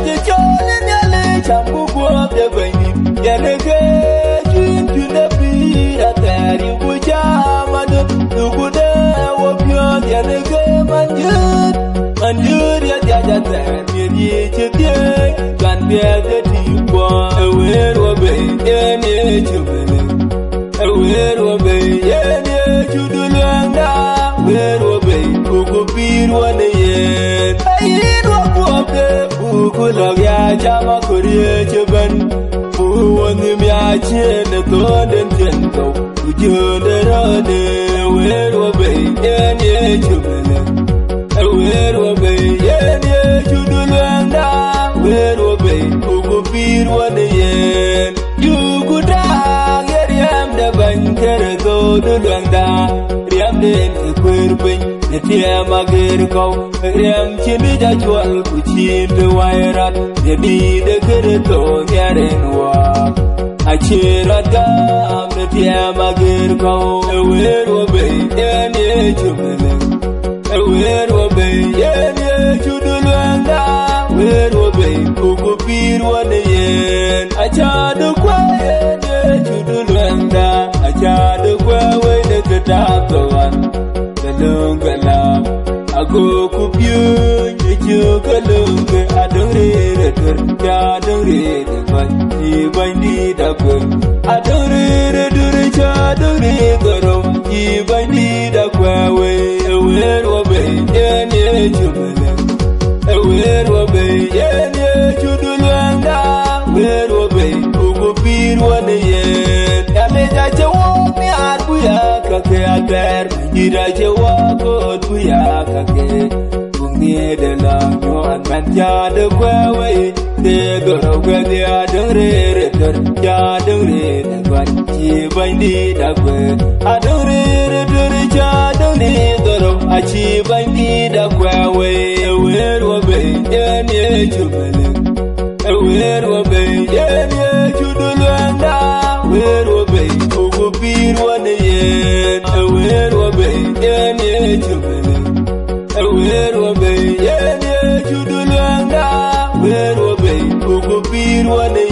je chole Nhialic chambu guop de bani yaneke chin chune pira teri bujamadu dugude wopyo yaneke manjur ya jaja teri ye chedye kan biade tiwa ewer wobe ene chubele ewer wobe ene chudulanga wer wobe kukupir wane yen ayin wobe ukulog ya chama kuriye cheben uwani mya chene tonden tento ujunde rode wer wobe ene chubele ewer wobe ene chudulanga wer wobe kukupir wane yen yuguda yeriem de bankere do dulanga riam den kwerben Tiam agir kau, riam chini jajual kuchin de wairat, jadi de kerto nyaren wa. Achirat gam de tiam agir kau, ewer wobe yen ye chumele, ewer wobe yen ye chudulanga, ewer wobe kukupir wane yen. Achadu kwa yen ye chudulanga, achadu kwa wene ketaptoan. Galungala, ago kupyu, nyeju galunga, adungre retur, adungre depan, jibandi dakwe, adungre redure cha, adungre garam, jibandi dakwe, ewer wobe, yenye chumele, ewer wobe, yenye chudulanga, ewer wobe, ukupir wane yen, yameja chewok ni adbuya kake agar. Ira jewa kot buya kake bungi de la nyon man ja de kwawe de goro kwe de adungre retur ja adungre de kwan chi bandi da kwe adungre retur ja adungre goro achi bandi da kwawe ewer wobe yenye chubele ewer wobe yenye chudulanga ewer wobe ukupir wane yen ewer wobe yenye chubele ewer wobe yenye chudulanga ewer wobe ukupir wane